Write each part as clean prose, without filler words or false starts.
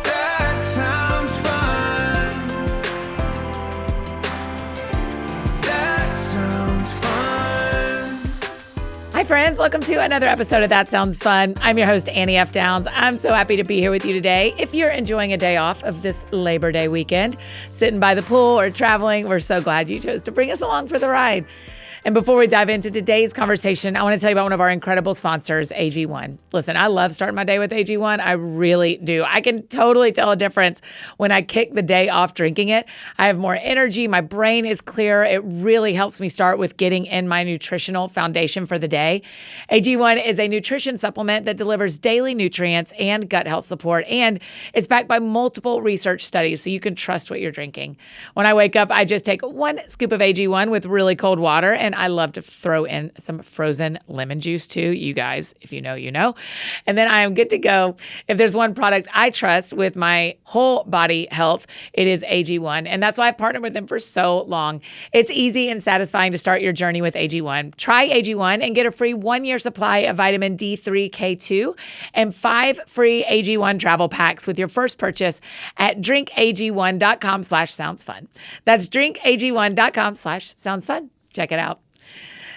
That sounds fun. That sounds fun. Hi, friends. Welcome to another episode of That Sounds Fun. I'm your host, Annie F. Downs. I'm so happy to be here with you today. If you're enjoying a day off of this Labor Day weekend, sitting by the pool or traveling, we're so glad you chose to bring us along for the ride. And before we dive into today's conversation, I want to tell you about one of our incredible sponsors, AG1. Listen, I love starting my day with AG1. I really do. I can totally tell a difference when I kick the day off drinking it. I have more energy. My brain is clearer. It really helps me start with getting in my nutritional foundation for the day. AG1 is a nutrition supplement that delivers daily nutrients and gut health support, and it's backed by multiple research studies, so you can trust what you're drinking. When I wake up, I just take 1 scoop of AG1 with really cold water, and I love to throw in some frozen lemon juice too. You guys, if you know, you know. And then I am good to go. If there's one product I trust with my whole body health, it is AG1. And that's why I've partnered with them for so long. It's easy and satisfying to start your journey with AG1. Try AG1 and get a free 1-year supply of vitamin D3, K2, and 5 free AG1 travel packs with your first purchase at drinkag1.com/soundsfun. That's drinkag1.com/soundsfun. Check it out.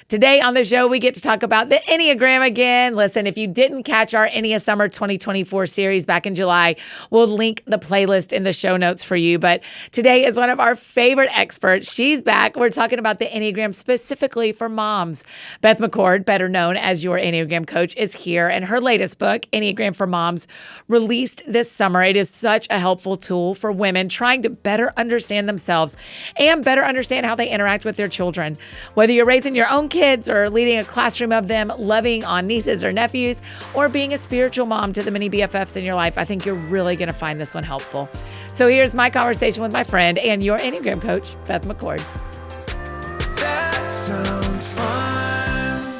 Today on the show, we get to talk about the Enneagram again. Listen, if you didn't catch our Ennea Summer 2024 series back in July, we'll link the playlist in the show notes for you. But today is one of our favorite experts. She's back. We're talking about the Enneagram specifically for moms. Beth McCord, better known as Your Enneagram Coach, is here. And her latest book, Enneagram for Moms, released this summer. It is such a helpful tool for women trying to better understand themselves and better understand how they interact with their children. Whether you're raising your own kids or leading a classroom of them, loving on nieces or nephews, or being a spiritual mom to the mini-BFFs in your life, I think you're really going to find this one helpful. So here's my conversation with my friend and Your Enneagram Coach, Beth McCord. That sounds fun.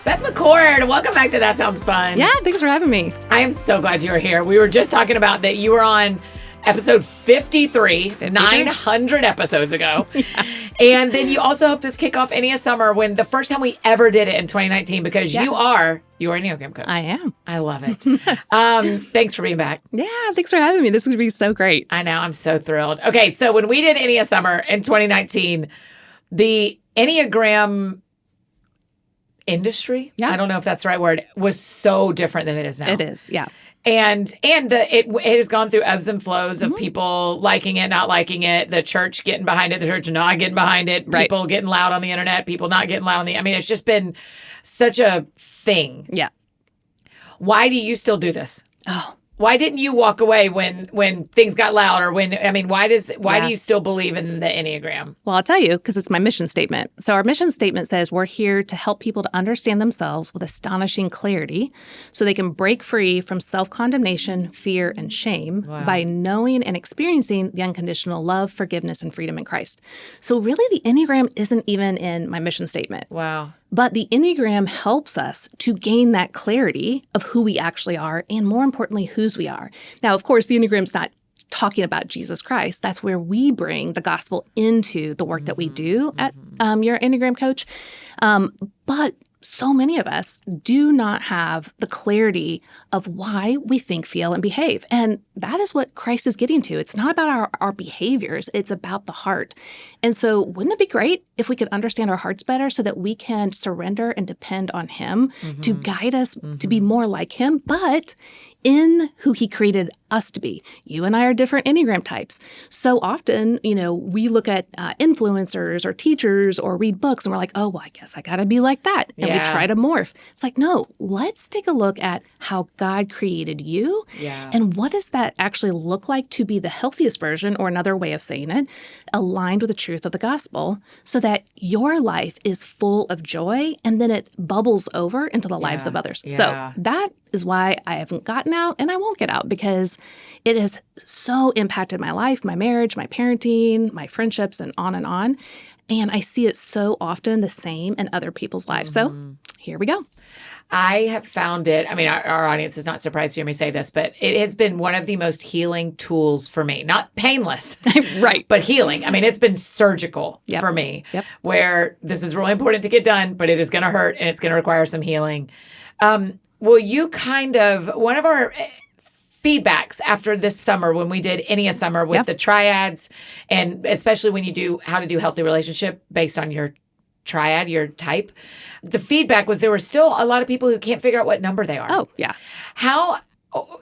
Beth McCord, welcome back to That Sounds Fun. Yeah, thanks for having me. I am so glad you are here. We were just talking about that you were on episode 53, 900 episodes ago. Yeah. And then you also helped us kick off Ennea Summer when the first time we ever did it in 2019, because you are Your Enneagram Coach. I am. I love it. Thanks for being back. Yeah, thanks for having me. This would be so great. I know. I'm so thrilled. Okay, so when we did Ennea Summer in 2019, the Enneagram industry, I don't know if that's the right word, was so different than it is now. It is, yeah. And it has gone through ebbs and flows of people liking it, not liking it, the church getting behind it, the church not getting behind it, people getting loud on the internet, people not getting loud on the... I mean, it's just been such a thing. Yeah. Why do you still do this? Oh. Why didn't you walk away when things got loud, or why do you still believe in the Enneagram? Well, I'll tell you, because it's my mission statement. So our mission statement says we're here to help people to understand themselves with astonishing clarity so they can break free from self-condemnation, fear, and shame by knowing and experiencing the unconditional love, forgiveness, and freedom in Christ. So really, the Enneagram isn't even in my mission statement. Wow. But the Enneagram helps us to gain that clarity of who we actually are, and more importantly, whose we are. Now, of course, the Enneagram's not talking about Jesus Christ. That's where we bring the gospel into the work that we do at Your Enneagram Coach. But so many of us do not have the clarity of why we think, feel, and behave. And that is what Christ is getting to. It's not about our behaviors. It's about the heart. And so wouldn't it be great if we could understand our hearts better so that we can surrender and depend on Him to guide us to be more like Him, but in who He created us to be. You and I are different Enneagram types. So often, we look at influencers or teachers or read books and we're like, oh, well, I guess I got to be like that. And we try to morph. It's like, no, let's take a look at how God created you. Yeah. And what does that actually look like to be the healthiest version, or another way of saying it, aligned with the truth of the gospel, so that your life is full of joy and then it bubbles over into the lives of others. Yeah. So that is why I haven't gotten out and I won't get out, because it has so impacted my life, my marriage, my parenting, my friendships, and on and on. And I see it so often the same in other people's lives. So here we go. I have found it, our audience is not surprised to hear me say this, but it has been one of the most healing tools for me. Not painless, right? But healing. It's been surgical for me, where this is really important to get done, but it is going to hurt and it's going to require some healing. Well, you kind of, one of our feedbacks after this summer when we did Ennea Summer with the triads, and especially when you do how to do healthy relationship based on your triad, your type, the feedback was there were still a lot of people who can't figure out what number they are. Oh, yeah. How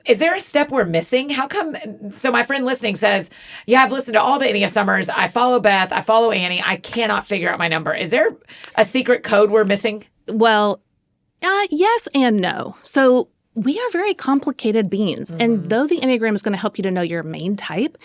is there a step we're missing? How come? So my friend listening says, yeah, I've listened to all the Ennea Summers. I follow Beth. I follow Annie. I cannot figure out my number. Is there a secret code we're missing? Well, yes and no. So we are very complicated beings. And though the Enneagram is going to help you to know your main type,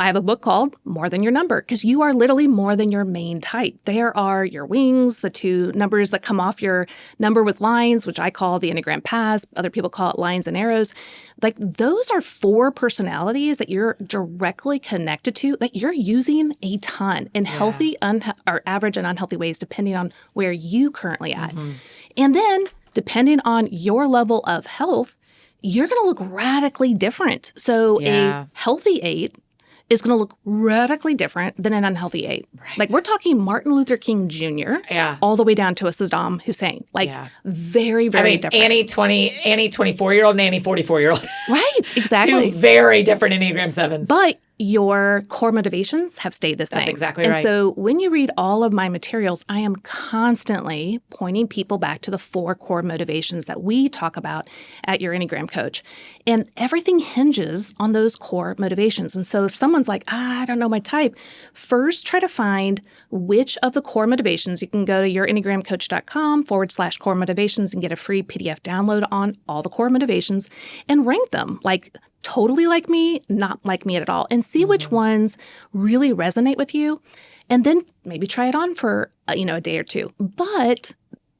I have a book called More Than Your Number, because you are literally more than your main type. There are your wings, the two numbers that come off your number with lines, which I call the Enneagram paths. Other people call it lines and arrows. Like, those are 4 personalities that you're directly connected to that you're using a ton in healthy, or average and unhealthy ways, depending on where you currently at. And then, depending on your level of health, you're going to look radically different. So a healthy 8 is going to look radically different than an unhealthy 8. Right. Like, we're talking Martin Luther King Jr. All the way down to a Saddam Hussein. Like, very, very different. Annie 24-year-old and Annie 44-year-old. Right, exactly. 2 very different Enneagram 7s. But your core motivations have stayed the same. That's exactly right. And so when you read all of my materials, I am constantly pointing people back to the 4 core motivations that we talk about at Your Enneagram Coach. And everything hinges on those core motivations. And so if someone's like, I don't know my type, first try to find which of the core motivations. You can go to yourenneagramcoach.com/core motivations and get a free PDF download on all the core motivations and rank them. Like, totally like me, not like me at all, and see which ones really resonate with you, and then maybe try it on for a day or 2. But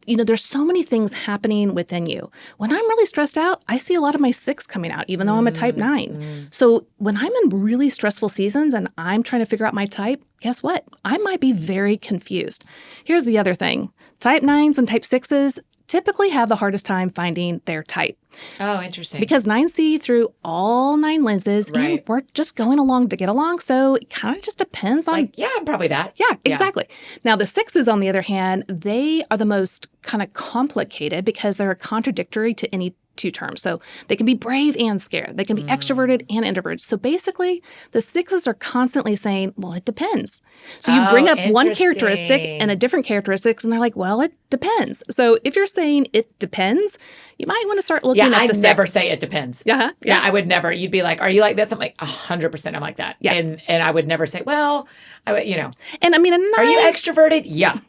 there's so many things happening within you. When I'm really stressed out, I see a lot of my 6 coming out, even though I'm a type 9. So when I'm in really stressful seasons and I'm trying to figure out my type, guess what? I might be very confused. Here's the other thing. Type 9s and type 6s typically have the hardest time finding their type. Oh, interesting. Because 9 see through all 9 lenses, and we're just going along to get along. So it kind of just depends on... Like, yeah, I'm probably that. Yeah, exactly. Now, the 6s, on the other hand, they are the most kind of complicated because they're contradictory to any 2 terms. So they can be brave and scared. They can be extroverted and introverted. So basically, the 6s are constantly saying, well, it depends. So you bring up one characteristic and a different characteristics, and they're like, well, it depends. So if you're saying it depends, you might want to start looking at the 6. I never say it depends. Yeah, I would never. You'd be like, are you like this? I'm like, 100% I'm like that. Yeah. And I would never say, well, And I mean, a 9... Are you extroverted? Yeah.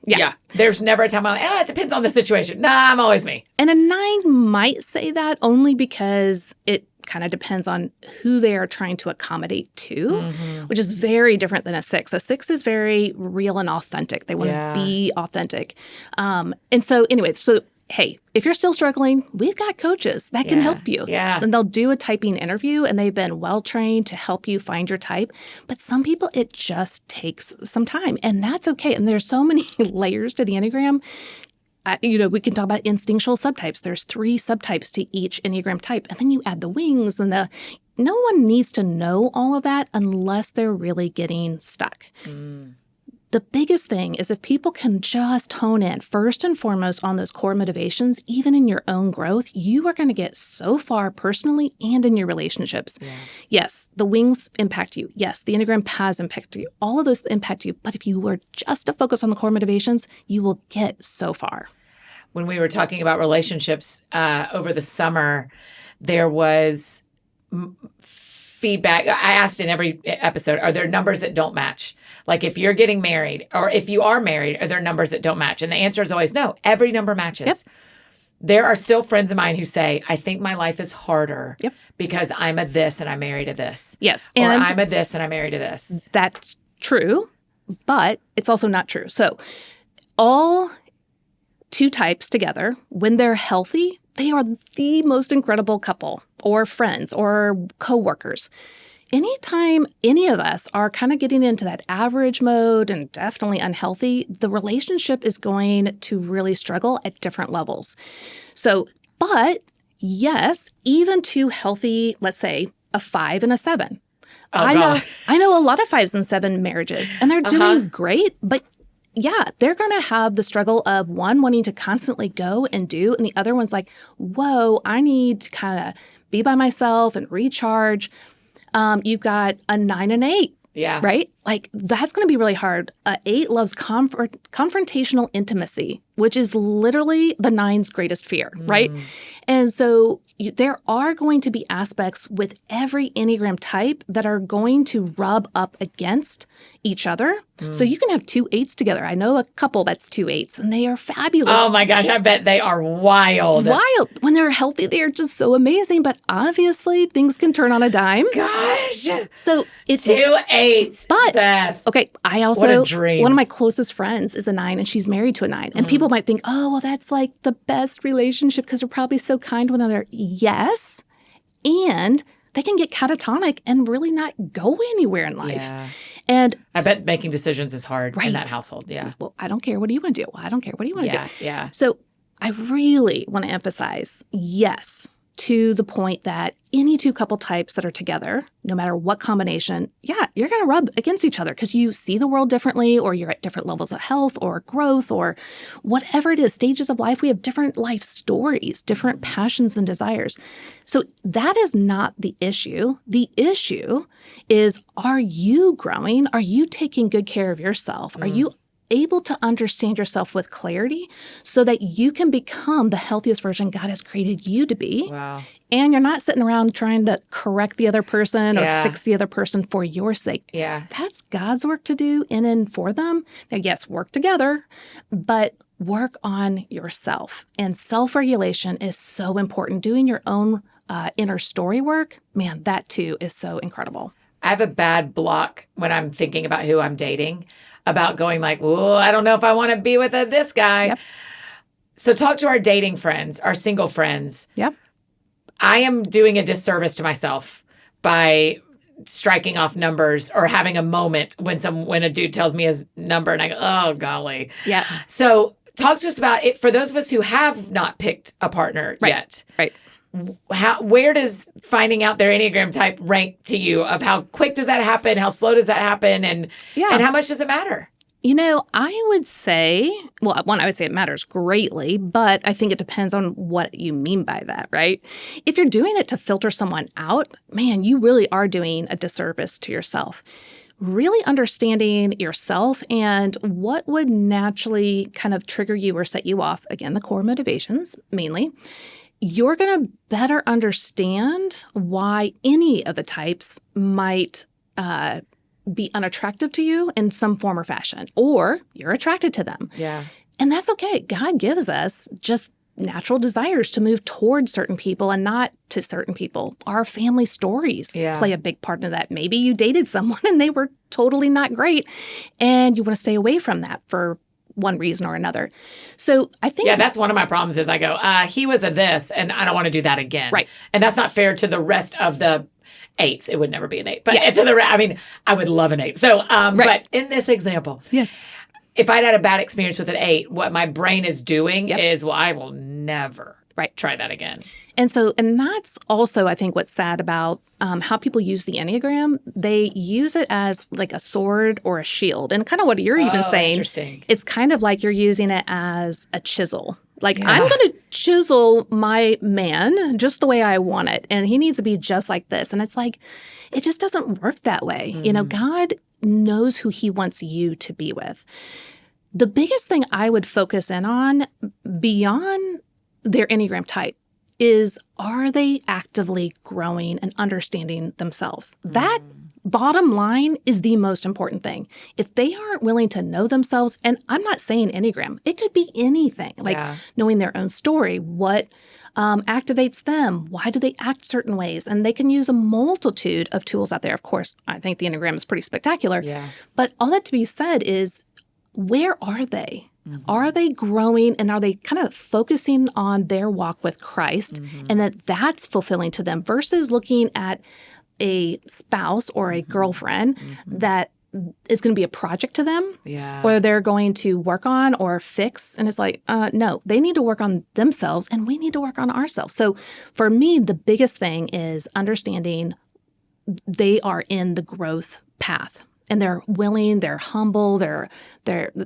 There's never a time I'm like, it depends on the situation. Nah, I'm always me. And a 9 might say that only because it kind of depends on who they are trying to accommodate to, which is very different than a 6. A 6 is very real and authentic. They want to be authentic. And so anyway, hey, if you're still struggling, we've got coaches that can help you. Yeah. And they'll do a typing interview, and they've been well-trained to help you find your type. But some people, it just takes some time, and that's okay. And there's so many layers to the Enneagram. We can talk about instinctual subtypes. There's 3 subtypes to each Enneagram type. And then you add the wings and no one needs to know all of that unless they're really getting stuck. The biggest thing is if people can just hone in first and foremost on those core motivations, even in your own growth, you are going to get so far personally and in your relationships. Yeah. Yes, the wings impact you. Yes, the Enneagram paths impact you. All of those impact you. But if you were just to focus on the core motivations, you will get so far. When we were talking about relationships over the summer, there was feedback. I asked in every episode, are there numbers that don't match? Like if you're getting married or if you are married, are there numbers that don't match? And the answer is always no. Every number matches. Yep. There are still friends of mine who say, I think my life is harder because I'm a this and I'm married to this. Yes. Or I'm a this and I'm married to this. That's true, but it's also not true. So all 2 types together, when they're healthy, they are the most incredible couple or friends or coworkers. Anytime any of us are kind of getting into that average mode and definitely unhealthy, the relationship is going to really struggle at different levels. So, but yes, even 2 healthy, let's say a 5 and a 7. I know a lot of 5s and 7 marriages, and they're doing great, but they're going to have the struggle of one wanting to constantly go and do, and the other one's like, whoa, I need to kind of be by myself and recharge. You've got a 9 and 8. Yeah. Right? Like, that's going to be really hard. 8 loves confrontational intimacy, which is literally the 9's greatest fear, right? And so there are going to be aspects with every Enneagram type that are going to rub up against each other. So you can have 2 8s together. I know a couple that's 2 8s, and they are fabulous. Oh my gosh, I bet they are wild. Wild. When they're healthy, they're just so amazing. But obviously, things can turn on a dime. Gosh. So it's 2 8s. But Beth. okay, I also What a dream. one of my closest friends is a 9, and she's married to a 9. And people might think, oh, well, that's like the best relationship because they're probably so kind to one another. Yes, and they can get catatonic and really not go anywhere in life. Yeah. And I bet making decisions is hard in Right. that household. Yeah. well, I don't care. What do you want to do? Well, I don't care. What do you want to do? Yeah. So I really want to emphasize, yes, to the point that any 2 couple types that are together, no matter what combination, you're going to rub against each other because you see the world differently, or you're at different levels of health or growth or whatever it is, stages of life. We have different life stories, different passions and desires. So that is not the issue. The issue is, are you growing? Are you taking good care of yourself? Are you able to understand yourself with clarity so that you can become the healthiest version God has created you to be? Wow. And you're not sitting around trying to correct the other person or Yeah. fix the other person for your sake. Yeah. That's God's work to do in and for them. Now, yes, work together, but work on yourself. And self-regulation is so important. Doing your own inner story work, man, that too is so incredible. I have a bad block when I'm thinking about who I'm dating, about going like, oh, I don't know if I want to be with this guy. Yep. So talk to our dating friends, our single friends. Yep. I am doing a disservice to myself by striking off numbers or having a moment when a dude tells me his number and I go, oh, golly. Yeah. So talk to us about it for those of us who have not picked a partner yet. Right. Where does finding out their Enneagram type rank to you? Of how quick does that happen? How slow does that happen? And how much does it matter? You know, I would say, well, one, I would say it matters greatly, but I think it depends on what you mean by that, right? If you're doing it to filter someone out, man, you really are doing a disservice to yourself. Really understanding yourself and what would naturally kind of trigger you or set you off, again, the core motivations mainly, you're going to better understand why any of the types might be unattractive to you in some form or fashion, or you're attracted to them. Yeah. And that's okay. God gives us just natural desires to move towards certain people and not to certain people. Our family stories play a big part in that. Maybe you dated someone and they were totally not great, and you want to stay away from that for one reason or another. So I think that's one of my problems is I go, he was a this, and I don't want to do that again. Right. And that's not fair to the rest of the 8s. It would never be an 8. But to the I mean, I would love an 8. So, but in this example, yes, if I'd had a bad experience with an 8, what my brain is doing is, well, I will never try that again. And that's also, I think, what's sad about how people use the Enneagram. They use it as like a sword or a shield. And kind of what you're even saying, interesting. It's kind of like you're using it as a chisel. Like, I'm going to chisel my man just the way I want it. And he needs to be just like this. And it's like, it just doesn't work that way. You know, God knows who he wants you to be with. The biggest thing I would focus in on beyond their Enneagram type is, are they actively growing and understanding themselves? That bottom line is the most important thing. If they aren't willing to know themselves, and I'm not saying Enneagram, it could be anything, like knowing their own story, what activates them, why do they act certain ways? And they can use a multitude of tools out there. Of course, I think the Enneagram is pretty spectacular. Yeah. But all that to be said is, where are they? Are they growing, and are they kind of focusing on their walk with Christ and that's fulfilling to them versus looking at a spouse or a girlfriend that is going to be a project to them or they're going to work on or fix. And it's like, no, they need to work on themselves and we need to work on ourselves. So for me, the biggest thing is understanding they are in the growth path. and they're willing, they're humble, they're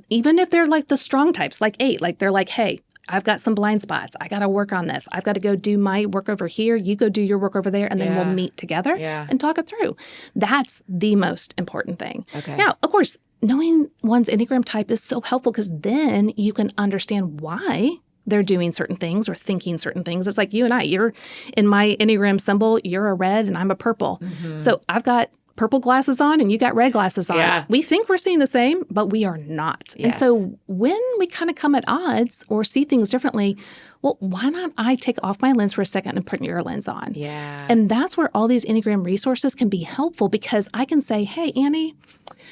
even if they're like the strong types, like 8, like they're like, hey, I've got some blind spots. I got to work on this. I've got to go do my work over here. You go do your work over there, and then we'll meet together and talk it through. That's the most important thing. Okay. Now, of course, knowing one's Enneagram type is so helpful because then you can understand why they're doing certain things or thinking certain things. It's like you and I. You're in my Enneagram symbol, you're a red and I'm a purple. So I've got purple glasses on and you got red glasses on. Yeah. We think we're seeing the same, but we are not. Yes. And so when we kind of come at odds or see things differently, well, why not I take off my lens for a second and put your lens on? Yeah. And that's where all these Enneagram resources can be helpful because I can say, hey, Annie,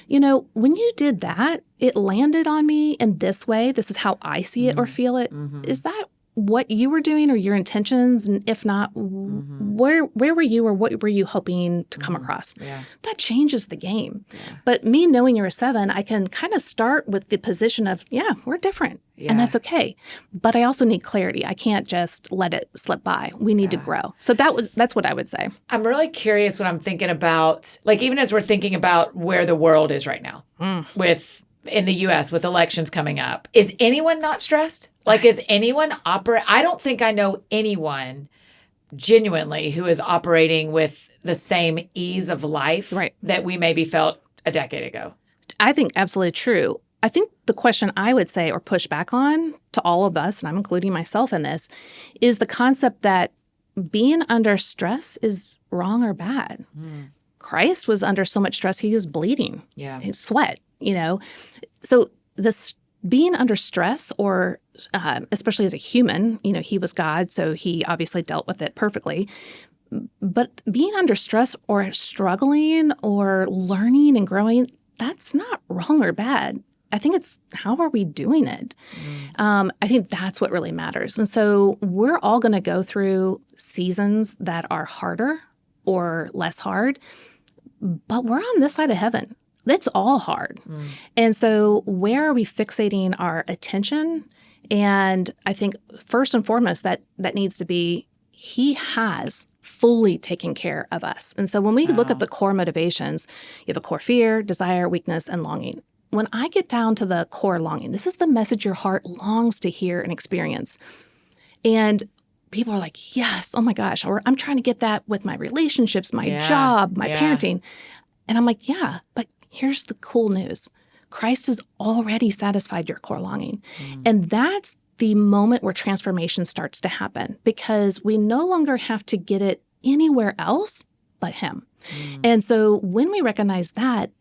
you know, when you did that, it landed on me in this way. This is how I see it or feel it. Is that what you were doing or your intentions? And if not, where were you or what were you hoping to come across? Yeah. That changes the game. But me knowing you're a 7, I can kind of start with the position of, yeah, we're different. And that's okay. But I also need clarity. I can't just let it slip by. We need to grow. So that's what I would say. I'm really curious when I'm thinking about, like, even as we're thinking about where the world is right now in the U.S. with elections coming up, is anyone not stressed? Like, is anyone I don't think I know anyone genuinely who is operating with the same ease of life that we maybe felt a decade ago. I think absolutely true. I think the question I would say or push back on to all of us, and I'm including myself in this, is the concept that being under stress is wrong or bad. Christ was under so much stress, he was bleeding. His sweat, you know. So this being under stress or especially as a human, you know, he was God, so he obviously dealt with it perfectly. But being under stress or struggling or learning and growing, that's not wrong or bad. I think it's how are we doing it? I think that's what really matters. And so we're all going to go through seasons that are harder or less hard, but we're on this side of heaven. It's all hard. And so where are we fixating our attention? And I think first and foremost, that needs to be he has fully taken care of us. And so when we look at the core motivations, you have a core fear, desire, weakness, and longing. When I get down to the core longing, this is the message your heart longs to hear and experience. And people are like, yes, oh my gosh, or I'm trying to get that with my relationships, my job, my parenting. And I'm like, yeah, but here's the cool news. Christ has already satisfied your core longing. And that's the moment where transformation starts to happen because we no longer have to get it anywhere else but him. And so when we recognize that,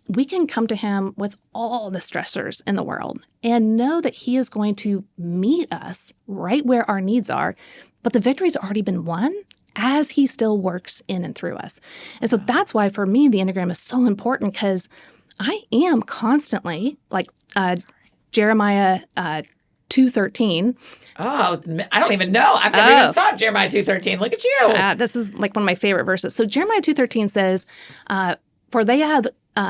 we can come to him with all the stressors in the world and know that he is going to meet us right where our needs are. But the victory's already been won as he still works in and through us. And so that's why for me, the Enneagram is so important because I am constantly like Jeremiah 2:13. Oh, I don't even know. I've never even thought Jeremiah 2:13. Look at you. This is like one of my favorite verses. So Jeremiah 2:13 says, for they have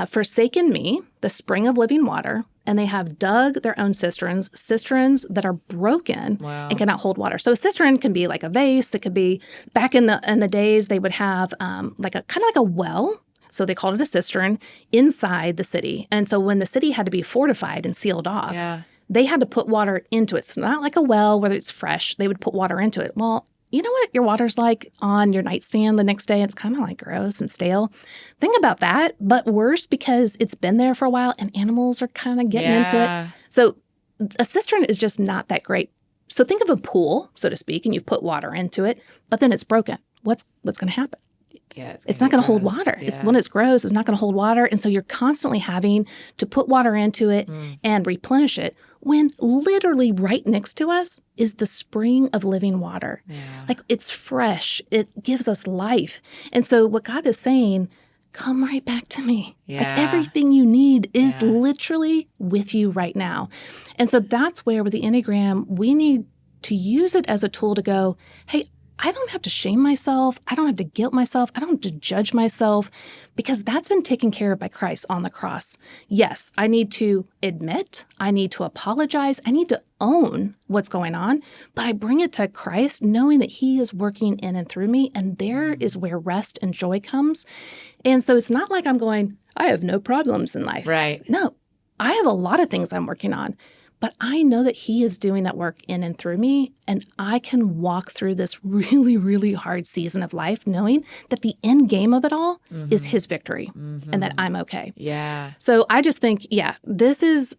forsaken me, the spring of living water, and they have dug their own cisterns that are broken and cannot hold water. So a cistern can be like a vase. It could be back in the days they would have like a kind of like a well. So they called it a cistern inside the city. And so when the city had to be fortified and sealed off, they had to put water into it. It's not like a well, whether it's fresh, they would put water into it. Well, you know what your water's like on your nightstand the next day? It's kind of like gross and stale. Think about that, but worse because it's been there for a while and animals are kind of getting into it. So a cistern is just not that great. So think of a pool, so to speak, and you put water into it, but then it's broken. What's going to happen? It's not going to hold water. It's when it's gross, it's not going to hold water. And so you're constantly having to put water into it and replenish it when literally right next to us is the spring of living water. Like it's fresh. It gives us life. And so what God is saying, come right back to me. Like everything you need is literally with you right now. And so that's where with the Enneagram, we need to use it as a tool to go, hey, I don't have to shame myself. I don't have to guilt myself. I don't have to judge myself because that's been taken care of by Christ on the cross. Yes, I need to admit, I need to apologize, I need to own what's going on, but I bring it to Christ knowing that he is working in and through me, and there is where rest and joy comes. And so it's not like I'm going, I have no problems in life. Right. No, I have a lot of things I'm working on. But I know that he is doing that work in and through me, and I can walk through this really, really hard season of life knowing that the end game of it all is his victory and that I'm okay. Yeah. So I just think, this is,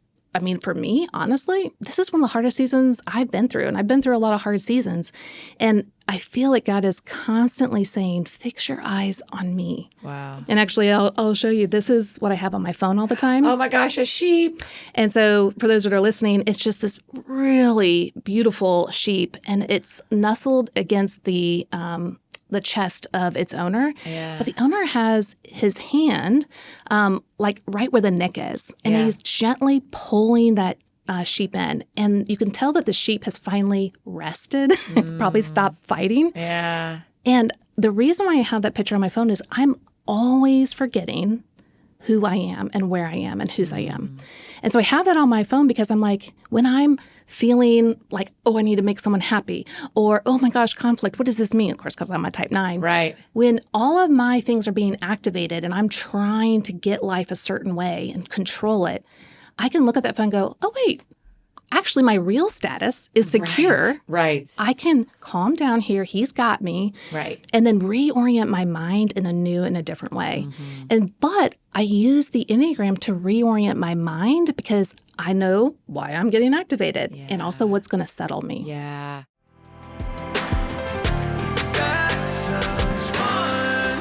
for me, honestly, this is one of the hardest seasons I've been through, and I've been through a lot of hard seasons. And I feel like God is constantly saying, fix your eyes on me. Wow. And actually, I'll show you. This is what I have on my phone all the time. Oh my gosh, a sheep. And so for those that are listening, it's just this really beautiful sheep, and it's nestled against the chest of its owner. Yeah. But the owner has his hand like right where the neck is, and he's gently pulling that sheep in. And you can tell that the sheep has finally rested, probably stopped fighting. Yeah. And the reason why I have that picture on my phone is I'm always forgetting who I am and where I am and whose I am. And so I have that on my phone because I'm like, when I'm feeling like, oh, I need to make someone happy, or, oh my gosh, conflict, what does this mean? Of course, because I'm a type 9. Right. When all of my things are being activated and I'm trying to get life a certain way and control it, I can look at that phone and go, oh, wait, actually my real status is secure. Right. I can calm down here. He's got me. Right. And then reorient my mind in a new and a different way. But I use the Enneagram to reorient my mind because I know why I'm getting activated and also what's going to settle me. Yeah. That sounds fun.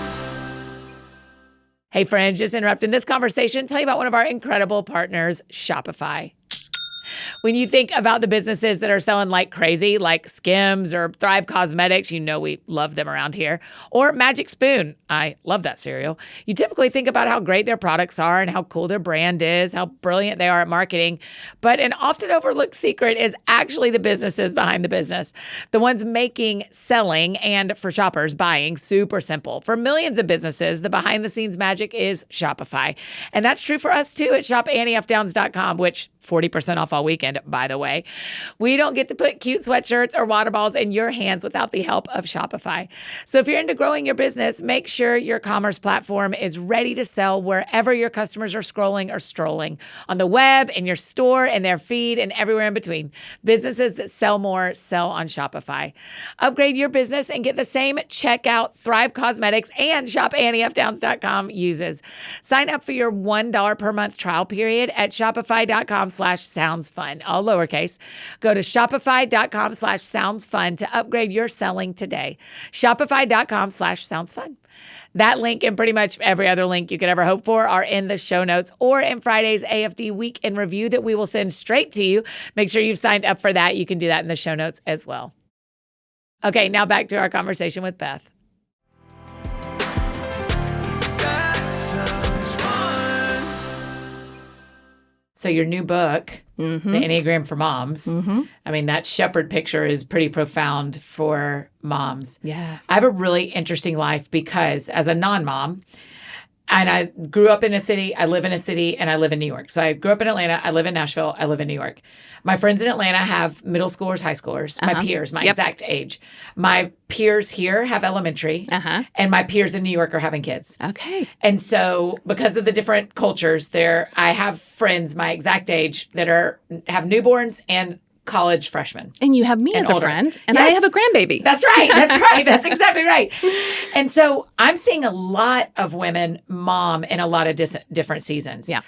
Hey friends, just interrupting this conversation, tell you about one of our incredible partners, Shopify. When you think about the businesses that are selling like crazy, like Skims or Thrive Cosmetics, you know we love them around here, or Magic Spoon, I love that cereal, you typically think about how great their products are and how cool their brand is, how brilliant they are at marketing. But an often overlooked secret is actually the businesses behind the business, the ones making selling and for shoppers buying super simple. For millions of businesses, the behind the scenes magic is Shopify. And that's true for us too at shopAnnieFDowns.com, which 40% off all weekend, by the way. We don't get to put cute sweatshirts or water balls in your hands without the help of Shopify. So if you're into growing your business, make sure your commerce platform is ready to sell wherever your customers are scrolling or strolling, on the web, in your store, in their feed, and everywhere in between. Businesses that sell more sell on Shopify. Upgrade your business and get the same checkout Thrive Cosmetics and shopAnnieFDowns.com uses. Sign up for your $1 per month trial period at shopify.com/soundsfun, all lowercase. Go to shopify.com/soundsfun to upgrade your selling today. Shopify.com/soundsfun. That link and pretty much every other link you could ever hope for are in the show notes or in Friday's AFD Week in Review that we will send straight to you. Make sure you've signed up for that. You can do that in the show notes as well. Okay, now back to our conversation with Beth. That sounds fun. So your new book, The Enneagram for Moms, I mean, that shepherd picture is pretty profound for moms. Yeah. I have a really interesting life because as a non-mom, and I grew up in a city, I live in a city, and I live in New York. So I grew up in Atlanta, I live in Nashville, I live in New York. My friends in Atlanta have middle schoolers, high schoolers, my peers, my exact age. My peers here have elementary, and my peers in New York are having kids. Okay. And so because of the different cultures there, I have friends my exact age that have newborns and college freshmen. And you have me And as a older. friend, and Yes. I have a grandbaby. That's right. That's right. That's exactly right. And so I'm seeing a lot of women mom in a lot of different seasons. Yeah.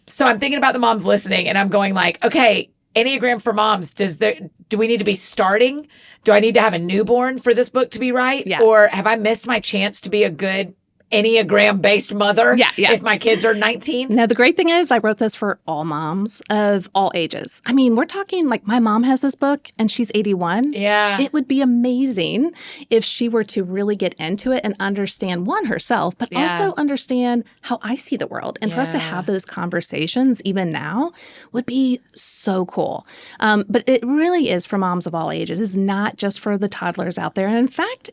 So I'm thinking about the moms listening, and I'm going like, okay, Enneagram for Moms, do we need to be starting? Do I need to have a newborn for this book to be right? Yeah. Or have I missed my chance to be a good Enneagram-based mother Yeah. if my kids are 19? Now, the great thing is I wrote this for all moms of all ages. I mean, we're talking like my mom has this book and she's 81. Yeah. It would be amazing if she were to really get into it and understand, one, herself, but also understand how I see the world. And for us to have those conversations even now would be so cool. But it really is for moms of all ages. It's not just for the toddlers out there. And in fact,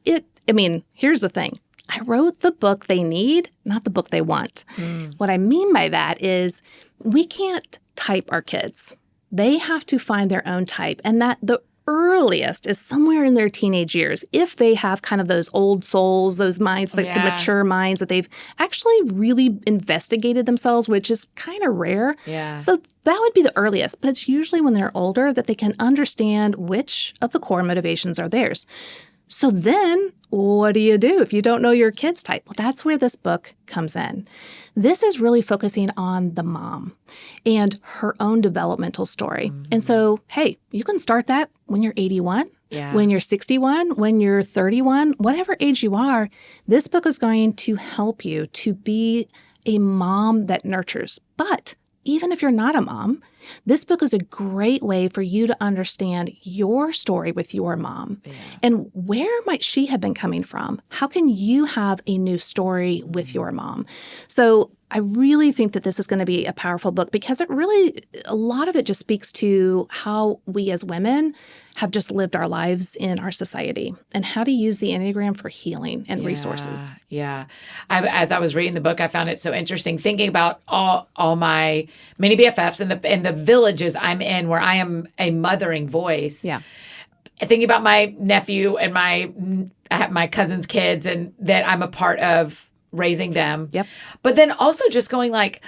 here's the thing. I wrote the book they need, not the book they want. What I mean by that is we can't type our kids. They have to find their own type. And that the earliest is somewhere in their teenage years, if they have kind of those old souls, those minds, like the mature minds that they've actually really investigated themselves, which is kind of rare. Yeah. So that would be the earliest. But it's usually when they're older that they can understand which of the core motivations are theirs. So then what do you do if you don't know your kid's type? Well, that's where this book comes in. This is really focusing on the mom and her own developmental story. And so, hey, you can start that when you're 81, when you're 61, when you're 31, whatever age you are. This book is going to help you to be a mom that nurtures. But even if you're not a mom, this book is a great way for you to understand your story with your mom. And where might she have been coming from? How can you have a new story with your mom? So I really think that this is going to be a powerful book because a lot of it just speaks to how we as women have just lived our lives in our society and how to use the Enneagram for healing and resources. Yeah. As I was reading the book, I found it so interesting thinking about all my mini BFFs and the villages I'm in where I am a mothering voice. Yeah. Thinking about my nephew and my cousin's kids and that I'm a part of raising them. Yep. But then also just going like,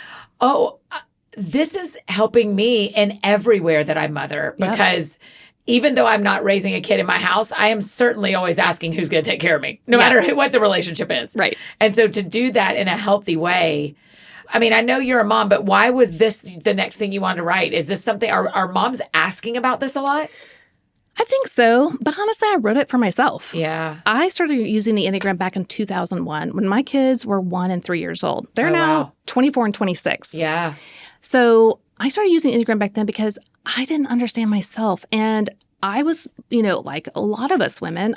this is helping me in everywhere that I mother because even though I'm not raising a kid in my house, I am certainly always asking who's going to take care of me, no matter what the relationship is. Right. And so to do that in a healthy way, I mean, I know you're a mom, but why was this the next thing you wanted to write? Is this something, are moms asking about this a lot? I think so. But honestly, I wrote it for myself. Yeah. I started using the Enneagram back in 2001 when my kids were 1 and 3 years old. They're now 24 and 26. Yeah. So I started using Enneagram back then because I didn't understand myself. And I was, like a lot of us women,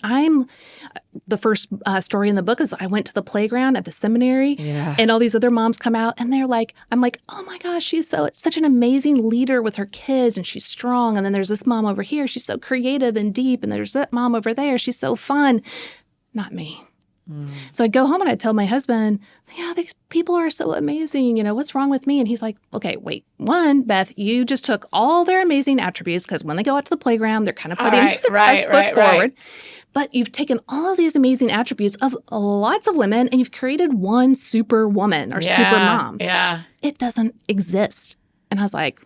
the first story in the book is I went to the playground at the seminary and all these other moms come out and I'm like, oh my gosh, she's such an amazing leader with her kids and she's strong. And then there's this mom over here. She's so creative and deep. And there's that mom over there. She's so fun. Not me. So I'd go home and I'd tell my husband, these people are so amazing. What's wrong with me? And he's like, okay, wait. One, Beth, you just took all their amazing attributes because when they go out to the playground, they're kind of putting their best foot forward. But you've taken all of these amazing attributes of lots of women and you've created one super woman or super mom. Yeah. It doesn't exist. And I was like,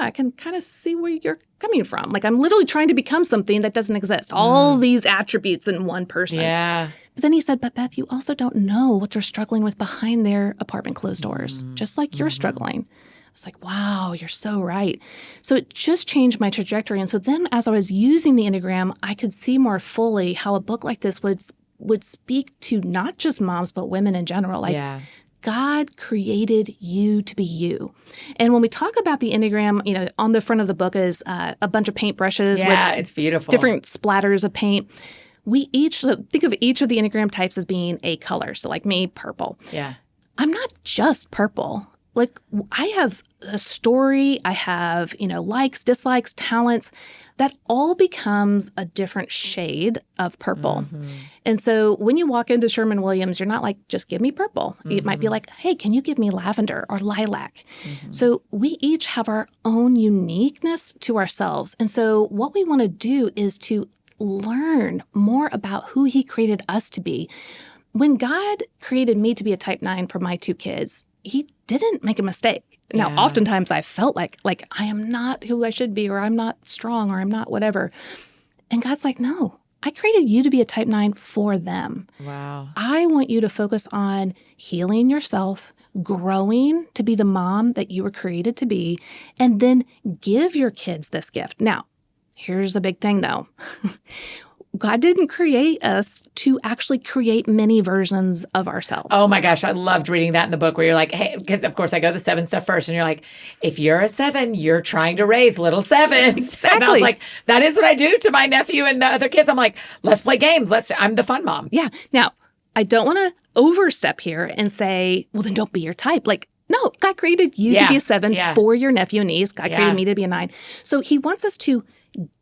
I can kind of see where you're coming from. Like I'm literally trying to become something that doesn't exist. All these attributes in one person. Yeah. But then he said, but Beth, you also don't know what they're struggling with behind their apartment closed doors, just like you're struggling. I was like, wow, you're so right. So it just changed my trajectory. And so then as I was using the Enneagram, I could see more fully how a book like this would speak to not just moms, but women in general. Like God created you to be you. And when we talk about the Enneagram, on the front of the book is a bunch of paintbrushes with it's beautiful. Different splatters of paint. We each think of each of the Enneagram types as being a color. So like me, purple. Yeah. I'm not just purple. Like I have a story, I have, likes, dislikes, talents. That all becomes a different shade of purple. And so when you walk into Sherwin-Williams, you're not like, just give me purple. It might be like, hey, can you give me lavender or lilac? So we each have our own uniqueness to ourselves. And so what we want to do is to learn more about who he created us to be. When God created me to be a type 9 for my 2 kids, he didn't make a mistake. Now, oftentimes I felt like I am not who I should be, or I'm not strong, or I'm not whatever. And God's like, no, I created you to be a type 9 for them. Wow. I want you to focus on healing yourself, growing to be the mom that you were created to be, and then give your kids this gift. Now, here's the big thing though. God didn't create us to actually create many versions of ourselves. Oh my gosh, I loved reading that in the book where you're like, hey, because of course I go the 7 stuff first, and you're like, if you're a 7, you're trying to raise little 7s. Exactly. And I was like, that is what I do to my nephew and the other kids. I'm like, let's play games. I'm the fun mom. Yeah. Now, I don't want to overstep here and say, well, then don't be your type. Like, no, God created you to be a 7 for your nephew and niece. God created me to be a 9. So he wants us to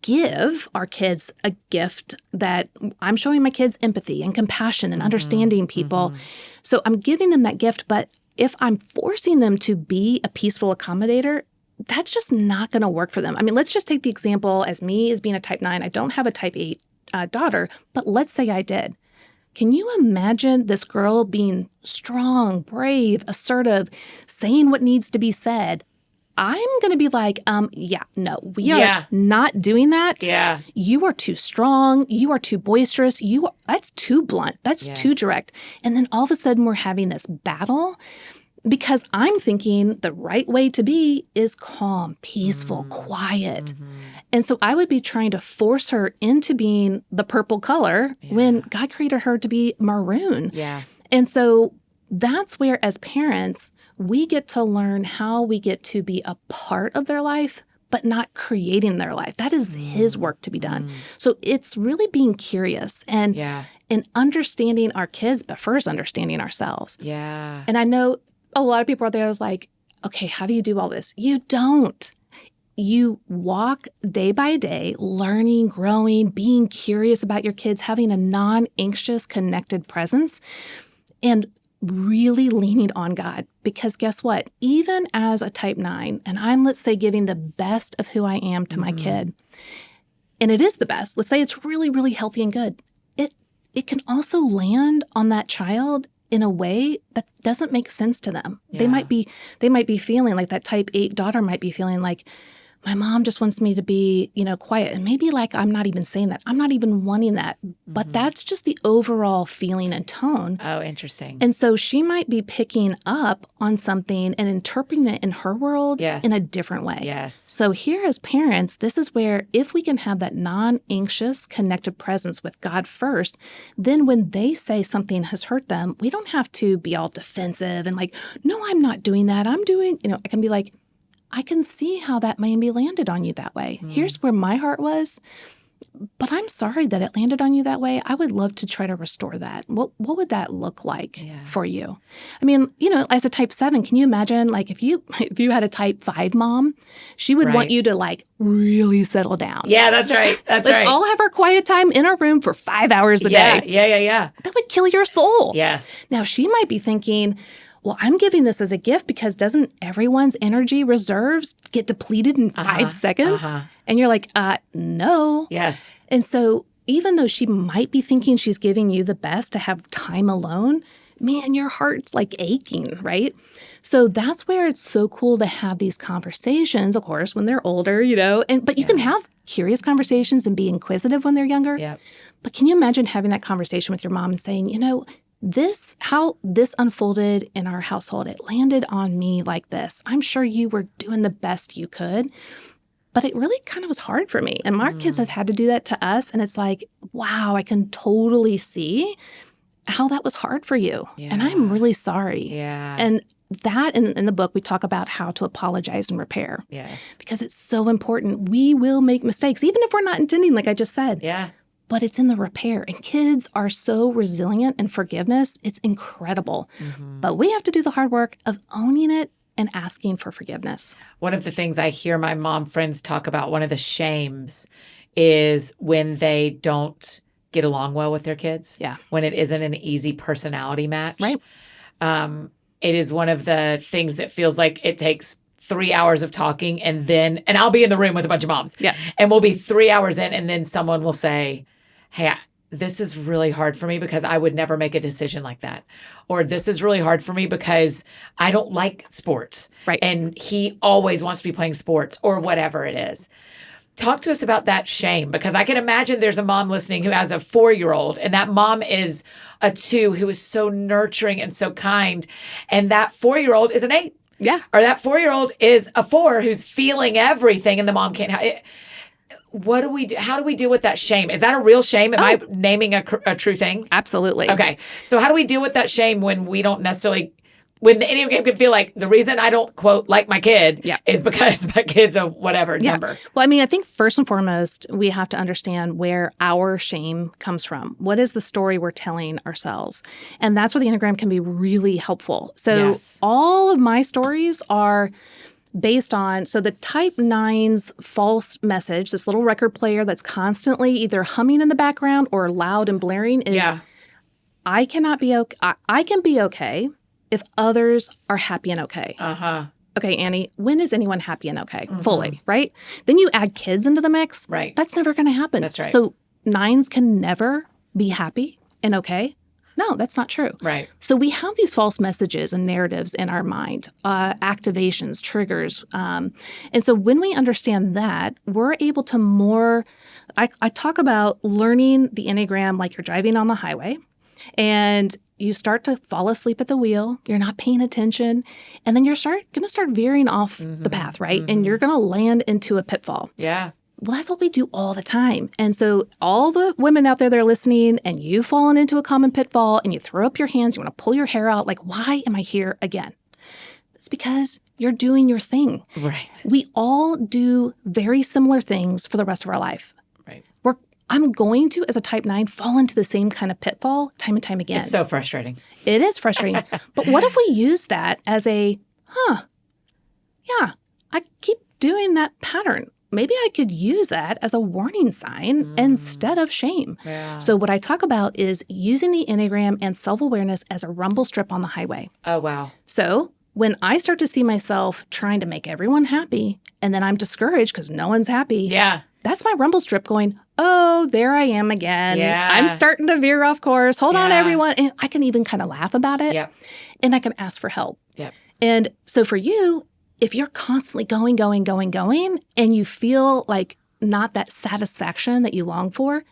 give our kids a gift that I'm showing my kids empathy and compassion and understanding people. So I'm giving them that gift. But if I'm forcing them to be a peaceful accommodator, that's just not going to work for them. I mean, let's just take the example as me as being a type 9. I don't have a type 8 daughter, but let's say I did. Can you imagine this girl being strong, brave, assertive, saying what needs to be said? I'm going to be like, no, we are not doing that. Yeah. You are too strong. You are too boisterous. That's too blunt. That's too direct. And then all of a sudden we're having this battle because I'm thinking the right way to be is calm, peaceful, quiet. And so I would be trying to force her into being the purple color when God created her to be maroon. Yeah. And so that's where, as parents, we get to learn how we get to be a part of their life, but not creating their life. That is his work to be done. So it's really being curious and understanding our kids, but first understanding ourselves. Yeah. And I know a lot of people out there is like, okay, how do you do all this? You don't. You walk day by day, learning, growing, being curious about your kids, having a non-anxious, connected presence, and really leaning on God. Because guess what? Even as a type 9, and I'm, let's say, giving the best of who I am to my kid, and it is the best, let's say it's really, really healthy and good, it can also land on that child in a way that doesn't make sense to them. Yeah. They might be feeling like that type 8 daughter might be feeling like, my mom just wants me to be, quiet. And maybe like I'm not even saying that. I'm not even wanting that. But that's just the overall feeling and tone. Oh, interesting. And so she might be picking up on something and interpreting it in her world in a different way. Yes. So here as parents, this is where if we can have that non-anxious, connected presence with God first, then when they say something has hurt them, we don't have to be all defensive and like, no, I'm not doing that. I'm doing, I can be like, I can see how that maybe landed on you that way. Here's where my heart was, but I'm sorry that it landed on you that way. I would love to try to restore that. What would that look like for you? I mean, as a type 7, can you imagine like if you had a type 5 mom, she would want you to like really settle down. Yeah, that's right. Let's all have our quiet time in our room for 5 hours a day. Yeah. That would kill your soul. Yes. Now she might be thinking, well, I'm giving this as a gift because doesn't everyone's energy reserves get depleted in 5 seconds? And you're like, no. Yes. And so even though she might be thinking she's giving you the best to have time alone, man, your heart's like aching, right? So that's where it's so cool to have these conversations, of course, when they're older, but you can have curious conversations and be inquisitive when they're younger. Yeah. But can you imagine having that conversation with your mom and saying, how this unfolded in our household, it landed on me like this. I'm sure you were doing the best you could, but it really kind of was hard for me. And my kids have had to do that to us. And it's like, wow, I can totally see how that was hard for you. Yeah. And I'm really sorry. Yeah. And that in the book, we talk about how to apologize and repair. Yes. Because it's so important. We will make mistakes, even if we're not intending, like I just said. Yeah. But it's in the repair. And kids are so resilient in forgiveness. It's incredible. But we have to do the hard work of owning it and asking for forgiveness. One of the things I hear my mom friends talk about, one of the shames is when they don't get along well with their kids. Yeah. When it isn't an easy personality match. Right. It is one of the things that feels like it takes 3 hours of talking and I'll be in the room with a bunch of moms. Yeah. And we'll be 3 hours in and then someone will say, hey, this is really hard for me because I would never make a decision like that. Or this is really hard for me because I don't like sports. Right. And he always wants to be playing sports or whatever it is. Talk to us about that shame, because I can imagine there's a mom listening who has a 4-year-old and that mom is a 2 who is so nurturing and so kind. And that 4-year-old is an 8. Yeah. Or that 4-year-old is a 4 who's feeling everything and the mom can't. what do we do? How do we deal with that shame? Is that a real shame? Am I naming a true thing? Absolutely. Okay. So how do we deal with that shame when we don't necessarily, when the Enneagram can feel like the reason I don't, quote, like my kid is because my kid's a whatever number. Well, I mean, I think first and foremost, we have to understand where our shame comes from. What is the story we're telling ourselves? And that's where the Enneagram can be really helpful. So all of my stories are based on, so the type 9's false message, this little record player that's constantly either humming in the background or loud and blaring is, I cannot be okay. I can be okay if others are happy and okay. Okay, Annie, when is anyone happy and okay? Fully, right? Then you add kids into the mix. Right. That's never going to happen. That's right. So 9s can never be happy and okay. No, that's not true. Right. So we have these false messages and narratives in our mind, activations, triggers. And so when we understand that, we're able to more, I talk about learning the Enneagram like you're driving on the highway. And you start to fall asleep at the wheel. You're not paying attention. And then you're going to start veering off the path, right? And you're going to land into a pitfall. Yeah. Well, that's what we do all the time. And so all the women out there that are listening and you've fallen into a common pitfall and you throw up your hands, you want to pull your hair out, like, why am I here again? It's because you're doing your thing. Right. We all do very similar things for the rest of our life. Right. I'm going to, as a type 9, fall into the same kind of pitfall time and time again. It's so frustrating. It is frustrating. But what if we use that as I keep doing that pattern. Maybe I could use that as a warning sign instead of shame. Yeah. So what I talk about is using the Enneagram and self-awareness as a rumble strip on the highway. Oh, wow. So when I start to see myself trying to make everyone happy, and then I'm discouraged because no one's happy. Yeah. That's my rumble strip going, oh, there I am again. Yeah. I'm starting to veer off course. Hold on, everyone. And I can even kind of laugh about it. Yep. And I can ask for help. Yep. And so for you, if you're constantly going, and you feel like not that satisfaction that you long for,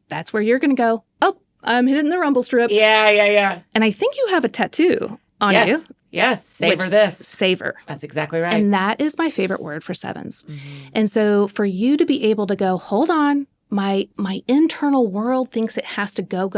that's where you're going to go, oh, I'm hitting the rumble strip. Yeah. And I think you have a tattoo on you. Yes. Savor this. Savor. That's exactly right. And that is my favorite word for 7s. And so for you to be able to go, hold on, my internal world thinks it has to go,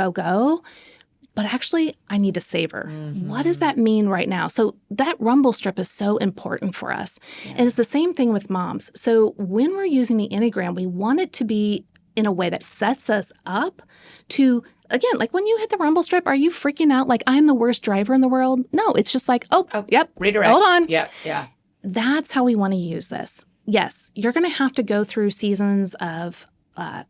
but actually I need to savor. What does that mean right now? So that rumble strip is so important for us. Yeah. And it's the same thing with moms. So when we're using the Enneagram, we want it to be in a way that sets us up to, again, like when you hit the rumble strip, are you freaking out like I'm the worst driver in the world? No, it's just like, yep, redirect. Hold on. Yeah. That's how we want to use this. Yes, you're going to have to go through seasons of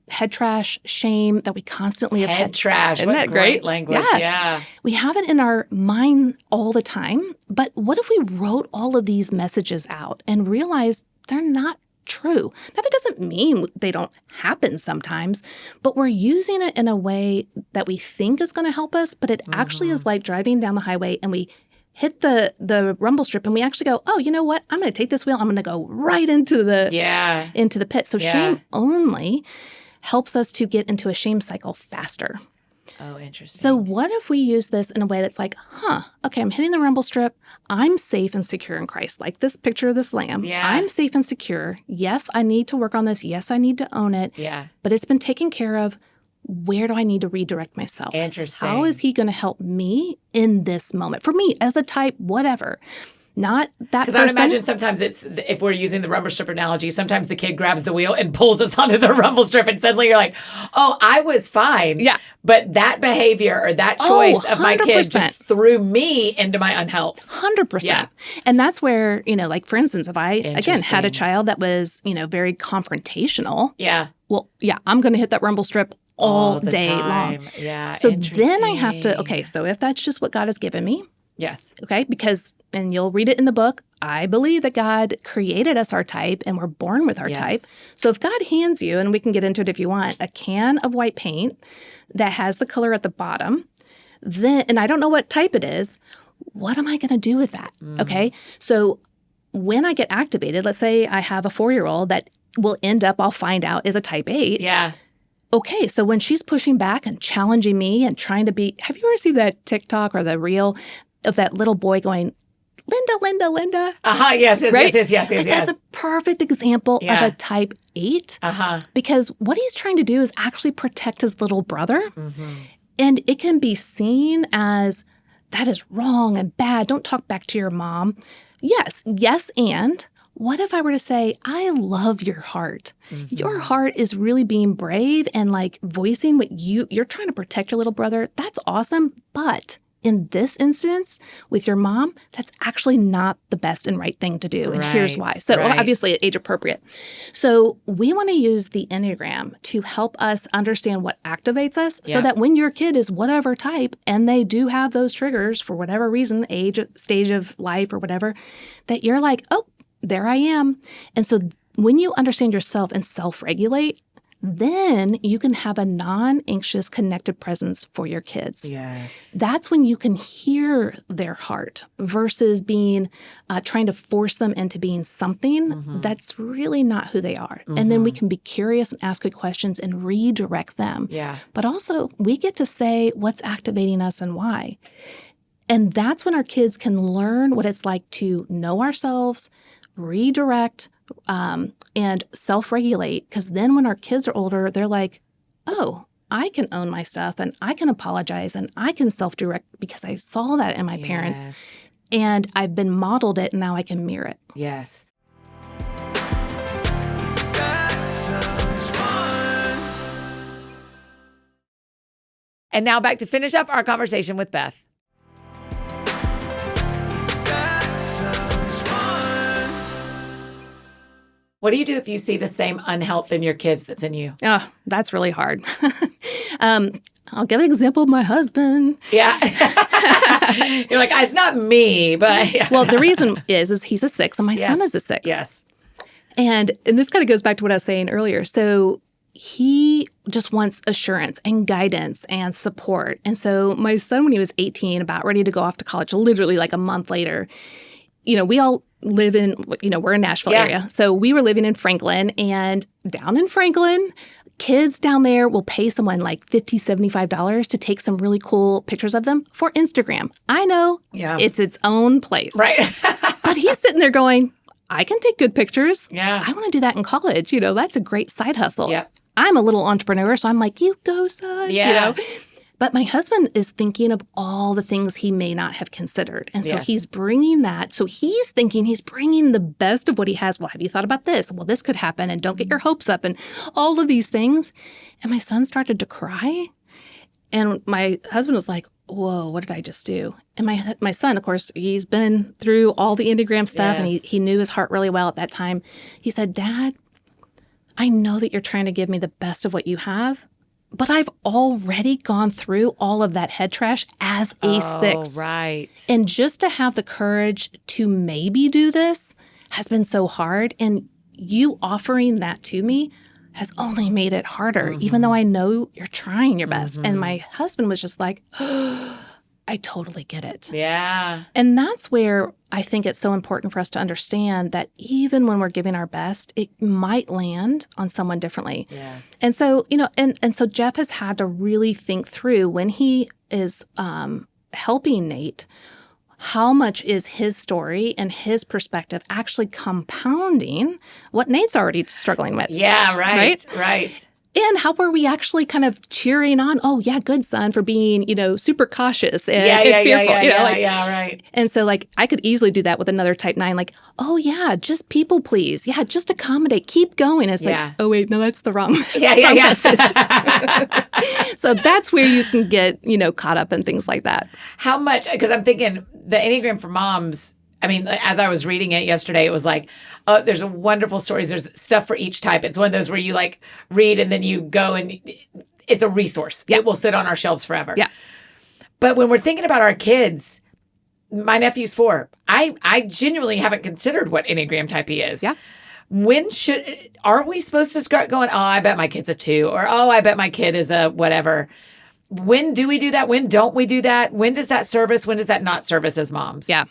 head trash, shame that we constantly have. Head trash. Isn't What that great great? language. Yeah. We have it in our mind all the time. But what if we wrote all of these messages out and realized they're not true? Now, that doesn't mean they don't happen sometimes, but we're using it in a way that we think is going to help us, but it actually is like driving down the highway and we hit the rumble strip and we actually go, oh, you know what? I'm going to take this wheel. I'm going to go right into the pit. So shame only helps us to get into a shame cycle faster. Oh, interesting. So what if we use this in a way that's like, okay, I'm hitting the rumble strip. I'm safe and secure in Christ. Like this picture of this lamb. Yeah. I'm safe and secure. Yes, I need to work on this. Yes, I need to own it. Yeah. But it's been taken care of. Where do I need to redirect myself? Interesting. How is he going to help me in this moment? For me, as a type, whatever. Not that person. Because I would imagine sometimes it's, if we're using the rumble strip analogy, sometimes the kid grabs the wheel and pulls us onto the rumble strip and suddenly you're like, oh, I was fine. Yeah. But that behavior or that choice of my kid 100%. just threw me into my unhealth. 100%. Yeah. And that's where, like, for instance, if I, again, had a Interesting. child that was, very confrontational. Yeah. Well, yeah, I'm going to hit that rumble strip all the day time. long. Yeah. So then I have to, interesting. so if that's just what God has given me, Yes. okay, because, and you'll read it in the book, I believe that God created us our type and we're born with our Yes. type. So if God hands you, and we can get into it if you want, a can of white paint that has the color at the bottom, then, and I don't know what type it is, what am I going to do with that? Okay. So when I get activated, let's say I have a 4-year-old that will end up, I'll find out, is a type 8. Yeah. Okay, so when she's pushing back and challenging me and trying to be, have you ever seen that TikTok or the reel of that little boy going, Linda. Yes, Right? yes. That's a perfect example Yeah. of a type 8 Uh-huh. because what he's trying to do is actually protect his little brother. Mm-hmm. And it can be seen as that is wrong and bad. Don't talk back to your mom. Yes. And what if I were to say, I love your heart. Mm-hmm. Your heart is really being brave and like voicing what you're trying to protect your little brother. That's awesome. But in this instance with your mom, that's actually not the best and right thing to do. And here's why. So obviously age appropriate. So we want to use the Enneagram to help us understand what activates us so that when your kid is whatever type and they do have those triggers for whatever reason, age, stage of life or whatever, that you're like, oh, there I am. And so when you understand yourself and self-regulate, then you can have a non-anxious, connected presence for your kids. Yes. That's when you can hear their heart versus being trying to force them into being something that's really not who they are. And then we can be curious and ask good questions and redirect them. Yeah. But also, we get to say what's activating us and why. And that's when our kids can learn what it's like to know ourselves, redirect, and self-regulate. Because then when our kids are older, they're like, oh, I can own my stuff and I can apologize and I can self-direct because I saw that in my parents and I've been modeled it and now I can mirror it. Yes. That sounds fun. And now back to finish up our conversation with Beth. That sounds fun. What do you do if you see the same unhealth in your kids that's in you? Oh, that's really hard. I'll give an example of my husband. Yeah. You're like, it's not me, but. Well, the reason is he's a 6 and my son is a 6. Yes. And this kind of goes back to what I was saying earlier. So he just wants assurance and guidance and support. And so my son, when he was 18, about ready to go off to college, literally like a month later, we all live in, we're in Nashville area. So we were living in Franklin, and down in Franklin, kids down there will pay someone like $50, $75 to take some really cool pictures of them for Instagram. I know it's its own place. Right. But he's sitting there going, I can take good pictures. Yeah. I want to do that in college. That's a great side hustle. Yep. I'm a little entrepreneur, so I'm like, you go, son. Yeah. But my husband is thinking of all the things he may not have considered. And so he's bringing that. So he's thinking he's bringing the best of what he has. Well, have you thought about this? Well, this could happen. And don't get your hopes up and all of these things. And my son started to cry. And my husband was like, whoa, what did I just do? And my son, of course, he's been through all the Enneagram stuff and he knew his heart really well at that time. He said, Dad, I know that you're trying to give me the best of what you have, but I've already gone through all of that head trash as a 6. Right. And just to have the courage to maybe do this has been so hard. And you offering that to me has only made it harder, even though I know you're trying your best. And my husband was just like, oh, I totally get it. Yeah. And that's where I think it's so important for us to understand that even when we're giving our best, it might land on someone differently. Yes. And so, and so Jeff has had to really think through when he is helping Nate, how much is his story and his perspective actually compounding what Nate's already struggling with? Yeah, right. And how were we actually kind of cheering on, oh, yeah, good son, for being, super cautious and fearful. Right. And so, I could easily do that with another type 9, like, oh, yeah, just people please. Yeah, just accommodate. Keep going. It's like, oh, wait, no, that's the wrong, wrong message. So that's where you can get, caught up in things like that. How much, because I'm thinking the Enneagram for Moms, I mean, as I was reading it yesterday, it was like, oh, there's wonderful stories. There's stuff for each type. It's one of those where you read and then you go and it's a resource. It will sit on our shelves forever. Yeah. But when we're thinking about our kids, my nephew's 4. I genuinely haven't considered what Enneagram type he is. Yeah. When are we supposed to start going, oh, I bet my kid's a 2, or oh, I bet my kid is a whatever? When do we do that? When don't we do that? When does that serve us? When does that not serve us as moms? Yeah.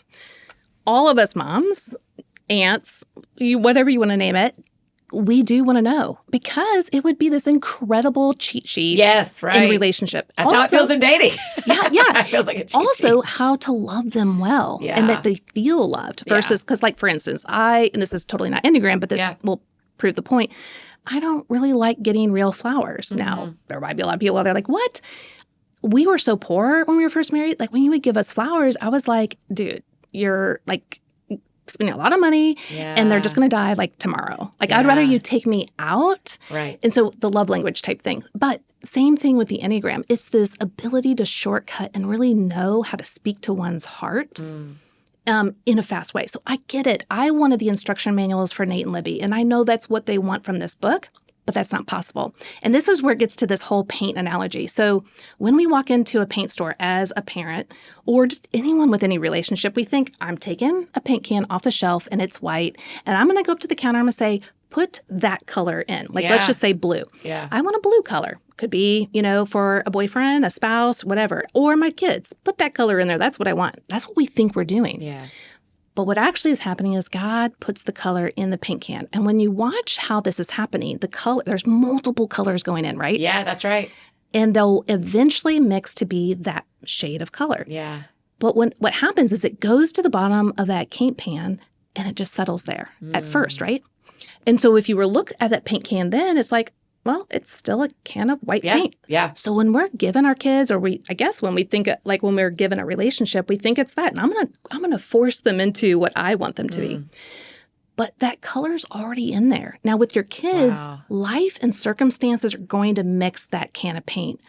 All of us moms, aunts, whatever you want to name it, we do want to know because it would be this incredible cheat sheet Yes, right. in relationship. That's how it feels in dating. Yeah. It feels like a cheat Also, sheet. how to love them well and that they feel loved versus, because like, for instance, and this is totally not Enneagram, but this will prove the point. I don't really like getting real flowers. Now, there might be a lot of people out there like, what? We were so poor when we were first married. Like when you would give us flowers, I was like, dude, you're like spending a lot of money and they're just going to die like tomorrow. Like I'd rather you take me out. Right. And so the love language type thing. But same thing with the Enneagram. It's this ability to shortcut and really know how to speak to one's heart in a fast way. So I get it. I wanted the instruction manuals for Nate and Libby, and I know that's what they want from this book. But that's not possible. And this is where it gets to this whole paint analogy. So when we walk into a paint store as a parent or just anyone with any relationship, we think, I'm taking a paint can off the shelf and it's white. And I'm going to go up to the counter. I'm going to say, put that color in. Like, let's just say blue. Yeah. I want a blue color. Could be, for a boyfriend, a spouse, whatever. Or my kids. Put that color in there. That's what I want. That's what we think we're doing. Yes. But what actually is happening is God puts the color in the paint can. And when you watch how this is happening, the color, there's multiple colors going in, right? Yeah, that's right. And they'll eventually mix to be that shade of color. Yeah. But what happens is it goes to the bottom of that paint pan and it just settles there at first, right? And so if you were to look at that paint can then, it's like, well, it's still a can of white paint. Yeah. So when we're given our kids, or when we think like when we're given a relationship, we think it's that, and I'm gonna force them into what I want them to be. But that color's already in there. Now with your kids, life and circumstances are going to mix that can of paint.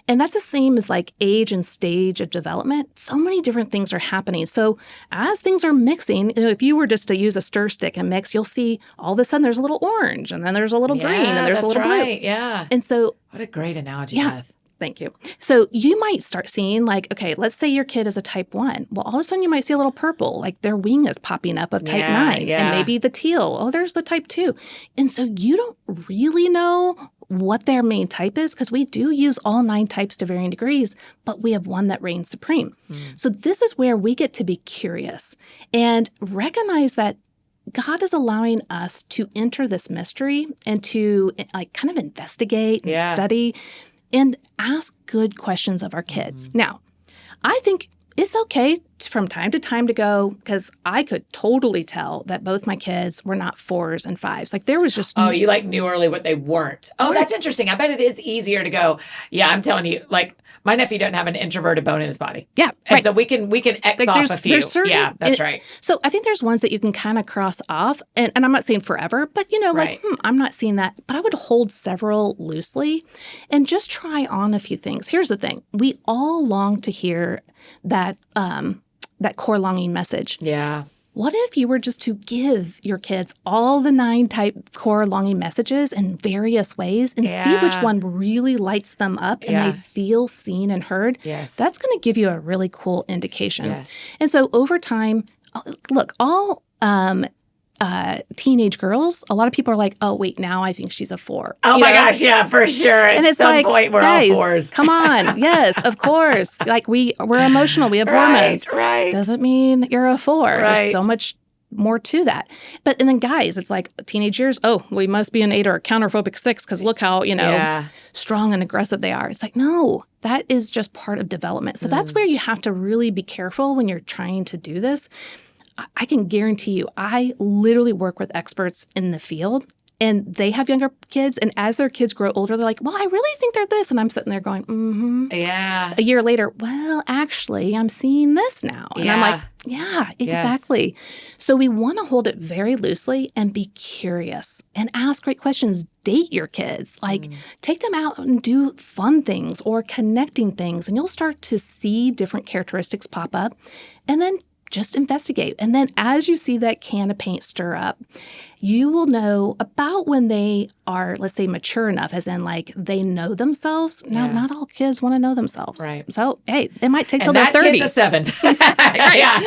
And that's the same as like age and stage of development. So many different things are happening. So as things are mixing, if you were just to use a stir stick and mix, you'll see all of a sudden there's a little orange and then there's a little green and there's a little blue. Yeah. And so what a great analogy, Beth. Thank you. So you might start seeing like, okay, let's say your kid is a type 1. Well, all of a sudden you might see a little purple, like their wing is popping up of type 9. Yeah. And maybe the teal. Oh, there's the type 2. And so you don't really know what their main type is because we do use all 9 types to varying degrees, but we have one that reigns supreme. So this is where we get to be curious and recognize that God is allowing us to enter this mystery and to like kind of investigate and study and ask good questions of our kids. Now, I think it's okay from time to time to go, because I could totally tell that both my kids were not 4s and 5s. Like there was just... Oh, you like knew early what they weren't. Oh, that's interesting. I bet it is easier to go, yeah, I'm telling you, like my nephew doesn't have an introverted bone in his body. Yeah. And so we can X like off a few. Certain, that's right. So I think there's ones that you can kind of cross off. And I'm not saying forever, but like, I'm not seeing that. But I would hold several loosely and just try on a few things. Here's the thing. We all long to hear that core longing message. Yeah. What if you were just to give your kids all the 9 type core longing messages in various ways and see which one really lights them up and they feel seen and heard? Yes. That's going to give you a really cool indication. Yes. And so over time, look, all teenage girls, a lot of people are like, oh, wait, now I think she's a 4. Oh my gosh, yeah, for sure. And it's some like, point we're guys, all 4s. Come on. Yes, of course. Like we're emotional. We have hormones. Right. Doesn't mean you're a 4. Right. There's so much more to that. And then guys, it's like teenage years. Oh, we must be an 8 or a counterphobic 6 because look how, strong and aggressive they are. It's like, no, that is just part of development. So that's where you have to really be careful when you're trying to do this. I can guarantee you, I literally work with experts in the field and they have younger kids. And as their kids grow older, they're like, well, I really think they're this. And I'm sitting there going, Yeah. A year later, well, actually, I'm seeing this now. And I'm like, yeah, exactly. Yes. So we want to hold it very loosely and be curious and ask great questions. Date your kids. Like take them out and do fun things or connecting things. And you'll start to see different characteristics pop up. And then just investigate. And then as you see that can of paint stir up, you will know about when they are, let's say, mature enough, as in like they know themselves. Now, not all kids want to know themselves. Right. So, hey, it might take till they're 30. And that kid's a 7. Yeah.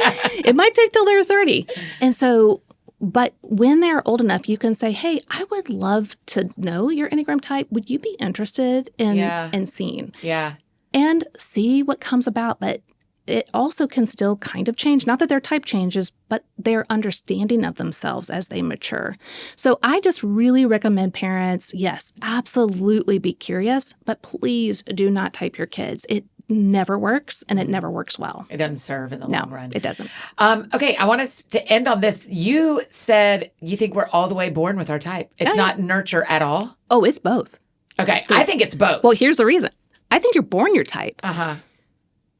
It might take till they're 30. And so, but when they're old enough, you can say, hey, I would love to know your Enneagram type. Would you be interested in seeing? Yeah. And see what comes about. But it also can still kind of change. Not that their type changes, but their understanding of themselves as they mature. So I just really recommend parents, yes, absolutely be curious, but please do not type your kids. It never works, and it never works well. It doesn't serve in the long run. It doesn't. Okay, I want us to end on this. You said you think we're all the way born with our type. It's not nurture at all? Oh, it's both. Okay, I think it's both. Well, here's the reason. I think you're born your type. Uh-huh.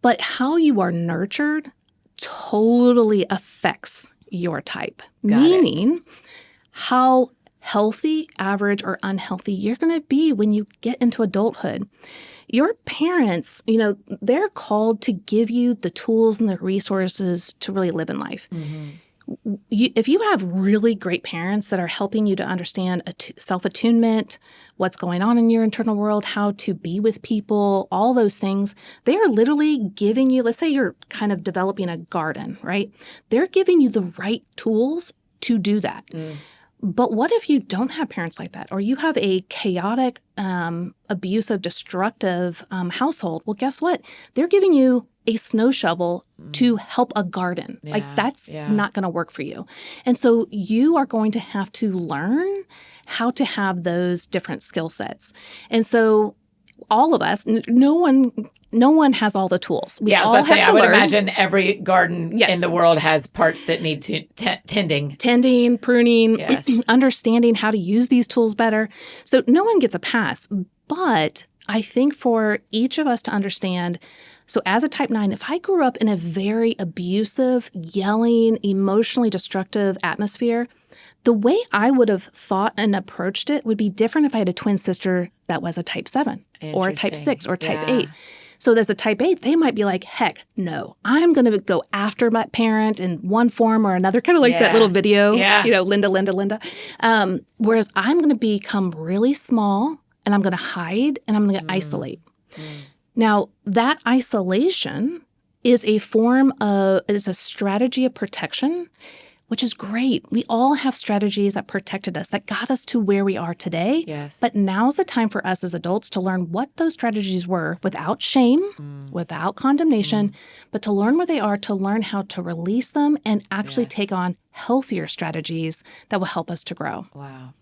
But how you are nurtured totally affects your type. Meaning how healthy, average, or unhealthy you're going to be when you get into adulthood. Your parents, they're called to give you the tools and the resources to really live in life. If you have really great parents that are helping you to understand self-attunement, what's going on in your internal world, how to be with people, all those things, they are literally giving you, let's say you're kind of developing a garden, right? They're giving you the right tools to do that. But what if you don't have parents like that, or you have a chaotic, abusive, destructive household? Well, guess what? They're giving you a snow shovel to help a garden. That's not going to work for you. And so you are going to have to learn how to have those different skill sets. And so all of us, no one has all the tools. We all have to I would learn. imagine every garden in the world has parts that need to tending, pruning, understanding how to use these tools better. So no one gets a pass. But I think for each of us to understand, so as a type 9, if I grew up in a very abusive, yelling, emotionally destructive atmosphere, the way I would have thought and approached it would be different if I had a twin sister that was a type 7 or a type 6 or type 8. So as a type 8, they might be like, heck, no, I'm going to go after my parent in one form or another, kind of like that little video, Linda. Whereas I'm going to become really small, and I'm going to hide, and I'm going to isolate. Now, that isolation is a strategy of protection, which is great. We all have strategies that protected us, that got us to where we are today. Yes. But now's the time for us as adults to learn what those strategies were without shame, without condemnation, but to learn where they are, to learn how to release them and actually take on healthier strategies that will help us to grow. Wow.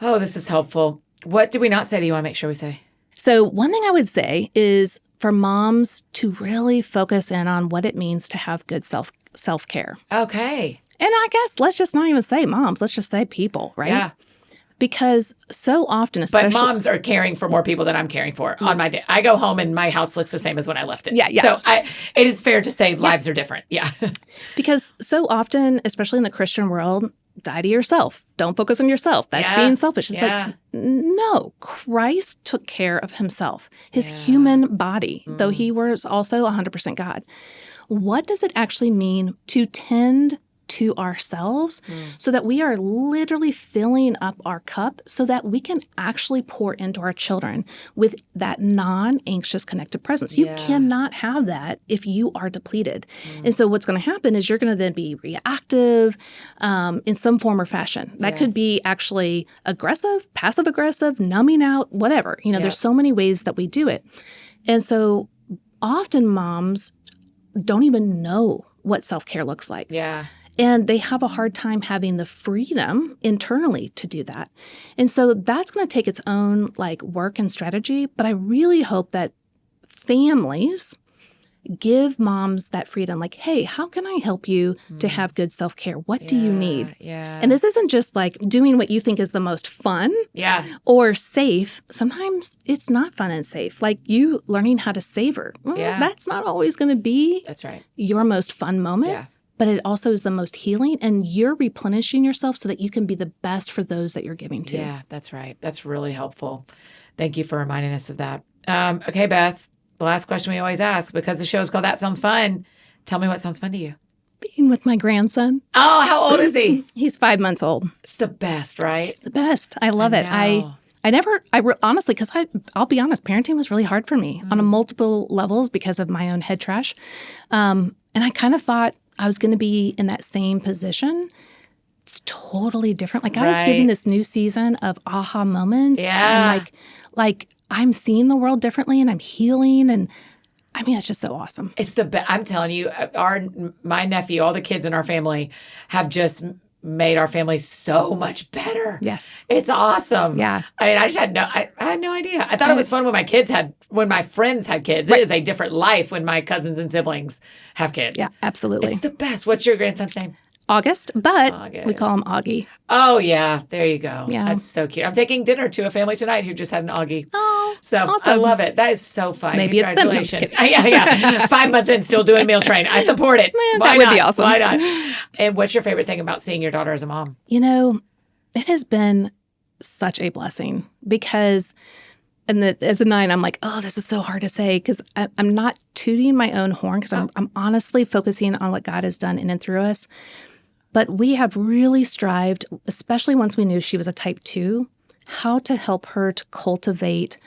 Oh, this is helpful. What did we not say that you want to make sure we say? So one thing I would say is for moms to really focus in on what it means to have good self-care. Okay. And I guess let's just not even say moms. Let's just say people, right? Yeah. Because so often, especially... But moms are caring for more people than I'm caring for on my day. I go home and my house looks the same as when I left it. Yeah. So it is fair to say lives are different. Yeah. Because so often, especially in the Christian world, die to yourself. Don't focus on yourself. That's being selfish. It's like, no, Christ took care of himself, his human body, though he was also 100% God. What does it actually mean to tend to ourselves so that we are literally filling up our cup so that we can actually pour into our children with that non-anxious connected presence? You cannot have that if you are depleted. And so what's going to happen is you're going to then be reactive in some form or fashion. That could be actually aggressive, passive-aggressive, numbing out, whatever. There's so many ways that we do it. And so often moms don't even know what self-care looks like. Yeah. And they have a hard time having the freedom internally to do that. And so that's going to take its own work and strategy. But I really hope that families give moms that freedom. Like, hey, how can I help you to have good self-care? What do you need? Yeah. And this isn't just doing what you think is the most fun or safe. Sometimes it's not fun and safe. Like you learning how to savor. Well, that's not always going to be your most fun moment. Yeah. But it also is the most healing, and you're replenishing yourself so that you can be the best for those that you're giving to. Yeah, that's right. That's really helpful. Thank you for reminding us of that. Okay, Beth, the last question we always ask, because the show is called That Sounds Fun. Tell me what sounds fun to you. Being with my grandson. Oh, how old is he? He's 5 months old. It's the best, right? It's the best. I love it. Honestly, because I'll be honest, parenting was really hard for me on multiple levels because of my own head trash. And I kind of thought I was going to be in that same position. It's totally different. I was getting this new season of aha moments. Yeah. And like I'm seeing the world differently and I'm healing. And I mean, it's just so awesome. It's the best. I'm telling you, my nephew, all the kids in our family have just made our family so much better. Yes. It's awesome. Yeah. I mean, I had no idea. I thought it was fun when my friends had kids. It is a different life when my cousins and siblings have kids. Yeah, absolutely. It's the best. What's your grandson's name? August, but we call him Augie. Oh, yeah. There you go. Yeah. That's so cute. I'm taking dinner to a family tonight who just had an Augie. Oh, So awesome. I love it. That is so fun. Maybe it's them. No, I'm just Congratulations. Yeah. 5 months in, still doing meal train. I support it. Man, Why that would not? be awesome. Why not? And what's your favorite thing about seeing your daughter as a mom? You know, it has been such a blessing because, as a 9, I'm like, oh, this is so hard to say because I'm not tooting my own horn because I'm honestly focusing on what God has done in and through us. But we have really strived, especially once we knew she was a type 2, how to help her to cultivate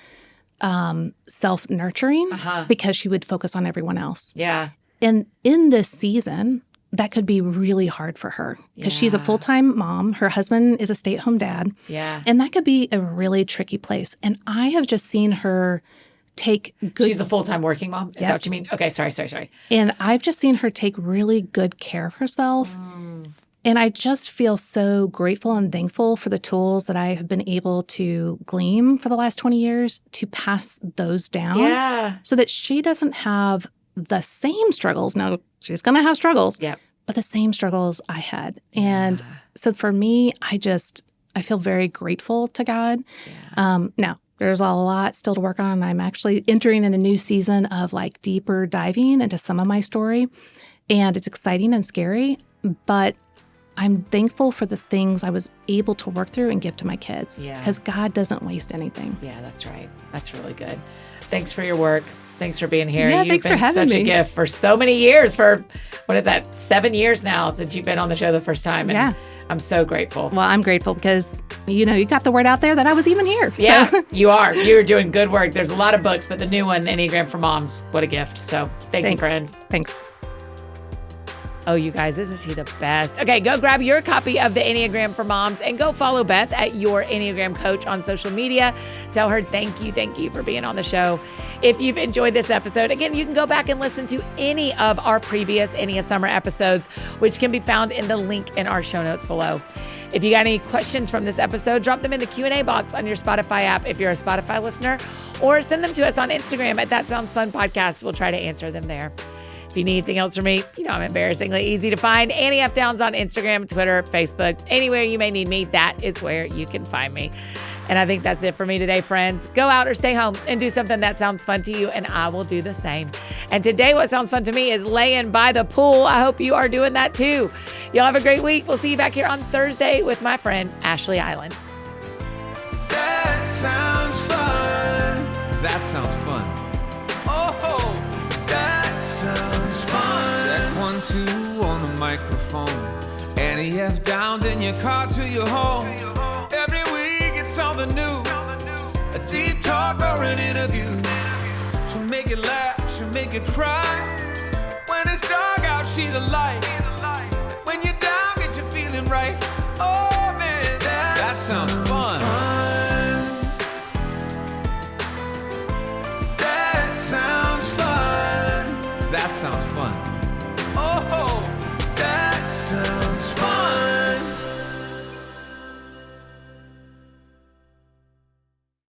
self-nurturing because she would focus on everyone else. Yeah. And in this season, that could be really hard for her because she's a full-time mom. Her husband is a stay-at-home dad. Yeah. And that could be a really tricky place. And I have just seen her take good... She's a full-time working mom? Is that what you mean? Okay, sorry. And I've just seen her take really good care of herself. And I just feel so grateful and thankful for the tools that I have been able to glean for the last 20 years to pass those down so that she doesn't have the same struggles. Now, she's going to have struggles, but the same struggles I had. And so for me, I feel very grateful to God. Now, there's a lot still to work on. I'm actually entering in a new season of like deeper diving into some of my story. And it's exciting and scary, but I'm thankful for the things I was able to work through and give to my kids because God doesn't waste anything. Yeah, that's right. That's really good. Thanks for your work. Thanks for being here. Yeah, You've thanks been for having such me. a gift for so many years. For, 7 years now since you've been on the show the first time. And I'm so grateful. Well, I'm grateful because, you got the word out there that I was even here. Yeah, So. you are. You're doing good work. There's a lot of books, but the new one, Enneagram for Moms, what a gift. So thank you, friend. Thanks. Oh, you guys, isn't she the best? Okay, go grab your copy of the Enneagram for Moms and go follow Beth at Your Enneagram Coach on social media. Tell her thank you for being on the show. If you've enjoyed this episode, again, you can go back and listen to any of our previous Ennea Summer episodes, which can be found in the link in our show notes below. If you got any questions from this episode, drop them in the Q&A box on your Spotify app if you're a Spotify listener, or send them to us on Instagram at That Sounds Fun Podcast. We'll try to answer them there. If you need anything else from me, I'm embarrassingly easy to find. Annie F. Downs on Instagram, Twitter, Facebook, anywhere you may need me, that is where you can find me. And I think that's it for me today, friends. Go out or stay home and do something that sounds fun to you, and I will do the same. And today, what sounds fun to me is laying by the pool. I hope you are doing that too. Y'all have a great week. We'll see you back here on Thursday with my friend, Ashley Island. That sounds fun. That sounds fun. Oh, that sounds fun. Check 1, 2 on the microphone. Annie F. Downs in your car to your home. Every week it's something new. A deep talk or an interview. She'll make you laugh, she'll make you cry. When it's dark out, she's a light. When you're down, get you feeling right. Oh man, that sounds fun. That sounds fun. That sounds fun.